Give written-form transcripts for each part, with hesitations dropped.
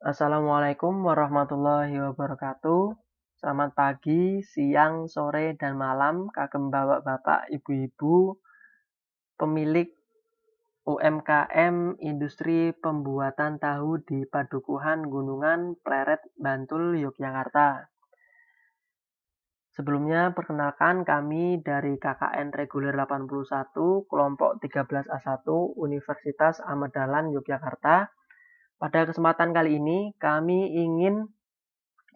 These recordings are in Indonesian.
Assalamualaikum warahmatullahi wabarakatuh. Selamat pagi, siang, sore, dan malam, kagem bapak-bapak, ibu-ibu, pemilik UMKM industri pembuatan tahu di Padukuhan Gunungan, Pleret, Bantul, Yogyakarta. Sebelumnya, perkenalkan kami dari KKN Reguler 81, kelompok 13A1, Universitas Ahmad Dahlan, Yogyakarta. Pada kesempatan kali ini, kami ingin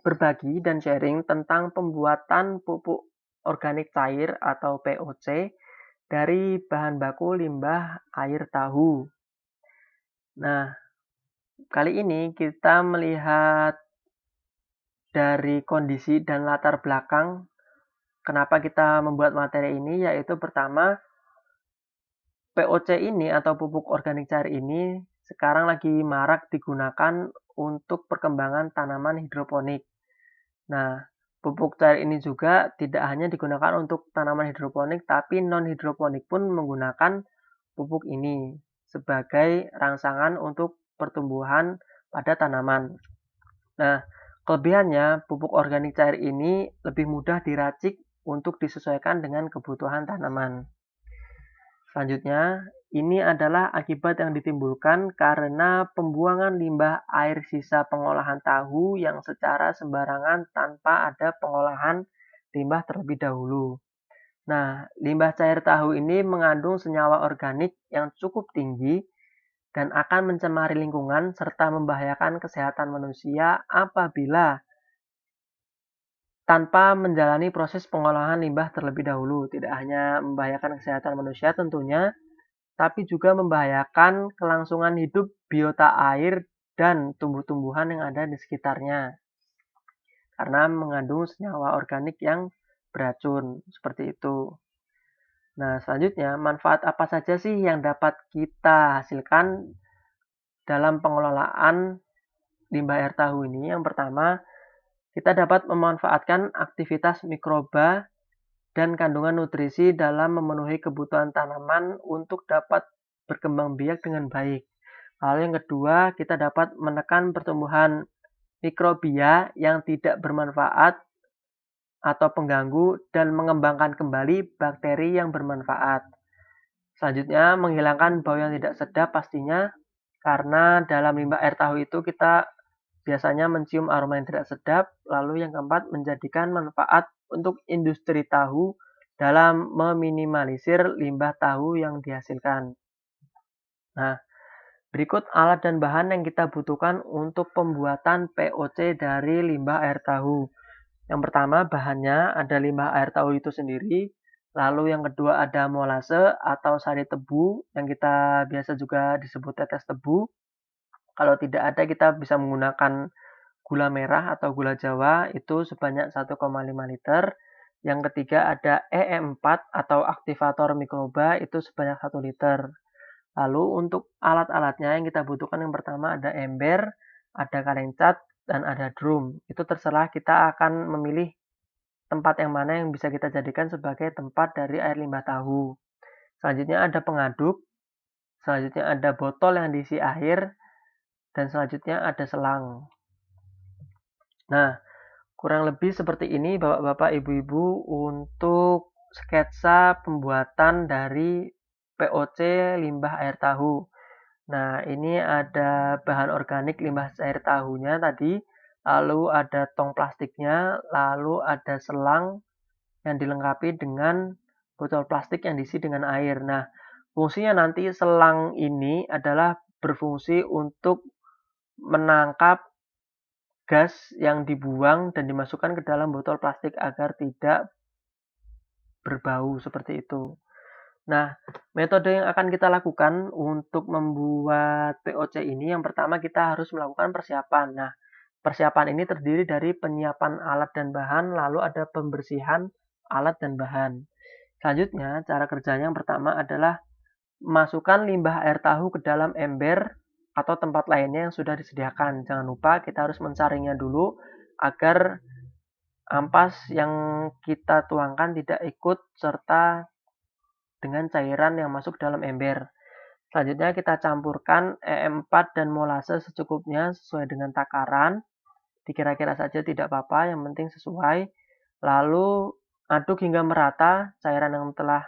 berbagi dan sharing tentang pembuatan pupuk organik cair atau POC dari bahan baku limbah air tahu. Nah, kali ini kita melihat dari kondisi dan latar belakang kenapa kita membuat materi ini, yaitu pertama, POC ini atau pupuk organik cair ini sekarang lagi marak digunakan untuk perkembangan tanaman hidroponik. Nah, pupuk cair ini juga tidak hanya digunakan untuk tanaman hidroponik, tapi non-hidroponik pun menggunakan pupuk ini sebagai rangsangan untuk pertumbuhan pada tanaman. Nah, kelebihannya pupuk organik cair ini lebih mudah diracik untuk disesuaikan dengan kebutuhan tanaman. Selanjutnya, ini adalah akibat yang ditimbulkan karena pembuangan limbah air sisa pengolahan tahu yang secara sembarangan tanpa ada pengolahan limbah terlebih dahulu. Nah, limbah cair tahu ini mengandung senyawa organik yang cukup tinggi dan akan mencemari lingkungan serta membahayakan kesehatan manusia apabila tanpa menjalani proses pengolahan limbah terlebih dahulu. Tidak hanya membahayakan kesehatan manusia tentunya, tapi juga membahayakan kelangsungan hidup biota air dan tumbuh-tumbuhan yang ada di sekitarnya karena mengandung senyawa organik yang beracun, seperti itu. Nah, selanjutnya, manfaat apa saja sih yang dapat kita hasilkan dalam pengelolaan limbah air tahu ini? Yang pertama, kita dapat memanfaatkan aktivitas mikroba dan kandungan nutrisi dalam memenuhi kebutuhan tanaman untuk dapat berkembang biak dengan baik. Lalu yang kedua, kita dapat menekan pertumbuhan mikrobia yang tidak bermanfaat atau pengganggu dan mengembangkan kembali bakteri yang bermanfaat. Selanjutnya, menghilangkan bau yang tidak sedap pastinya, karena dalam limbah air tahu itu kita biasanya mencium aroma yang tidak sedap. Lalu yang keempat, menjadikan manfaat untuk industri tahu dalam meminimalisir limbah tahu yang dihasilkan. Nah, berikut alat dan bahan yang kita butuhkan untuk pembuatan POC dari limbah air tahu. Yang pertama, bahannya ada limbah air tahu itu sendiri. Lalu yang kedua ada molase atau sari tebu yang kita biasa juga disebut tetes tebu. Kalau tidak ada, kita bisa menggunakan gula merah atau gula Jawa itu sebanyak 1,5 liter. Yang ketiga ada EM4 atau aktivator mikroba itu sebanyak 1 liter. Lalu untuk alat-alatnya yang kita butuhkan, yang pertama ada ember, ada kaleng cat, dan ada drum. Itu terserah kita akan memilih tempat yang mana yang bisa kita jadikan sebagai tempat dari air limbah tahu. Selanjutnya ada pengaduk, selanjutnya ada botol yang diisi air, dan selanjutnya ada selang. Nah, kurang lebih seperti ini bapak-bapak, ibu-ibu untuk sketsa pembuatan dari POC limbah air tahu. Nah, ini ada bahan organik limbah air tahunya tadi, lalu ada tong plastiknya, lalu ada selang yang dilengkapi dengan botol plastik yang diisi dengan air. Nah, fungsinya nanti selang ini adalah berfungsi untuk menangkap gas yang dibuang dan dimasukkan ke dalam botol plastik agar tidak berbau seperti itu. Nah, metode yang akan kita lakukan untuk membuat POC ini, yang pertama kita harus melakukan persiapan. Nah, persiapan ini terdiri dari penyiapan alat dan bahan, lalu ada pembersihan alat dan bahan. Selanjutnya, cara kerjanya yang pertama adalah masukkan limbah air tahu ke dalam ember atau tempat lainnya yang sudah disediakan. Jangan lupa kita harus mensaringnya dulu agar ampas yang kita tuangkan tidak ikut serta dengan cairan yang masuk dalam ember. Selanjutnya kita campurkan EM4 dan molase secukupnya sesuai dengan takaran. Dikira-kira saja tidak apa-apa, yang penting sesuai. Lalu aduk hingga merata cairan yang telah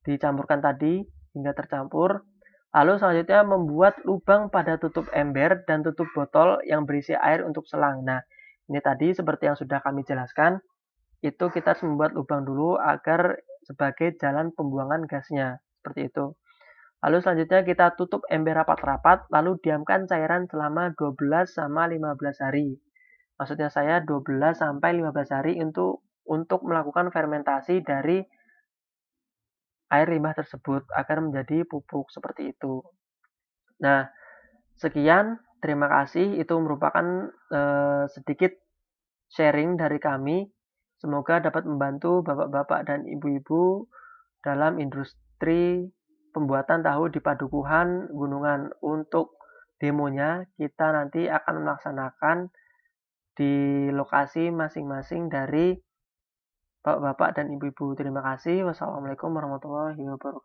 dicampurkan tadi hingga tercampur. Lalu selanjutnya membuat lubang pada tutup ember dan tutup botol yang berisi air untuk selang. Nah, ini tadi seperti yang sudah kami jelaskan, itu kita harus membuat lubang dulu agar sebagai jalan pembuangan gasnya, seperti itu. Lalu selanjutnya kita tutup ember rapat-rapat, lalu diamkan cairan selama 12 sama 15 hari. Maksudnya saya 12 sampai 15 hari untuk melakukan fermentasi dari air limbah tersebut agar menjadi pupuk seperti itu. Nah, sekian, terima kasih. Itu merupakan sedikit sharing dari kami. Semoga dapat membantu bapak-bapak dan ibu-ibu dalam industri pembuatan tahu di Padukuhan Gunungan. Untuk demonya kita nanti akan melaksanakan di lokasi masing-masing dari bapak-bapak dan ibu-ibu. Terima kasih. Wassalamualaikum warahmatullahi wabarakatuh.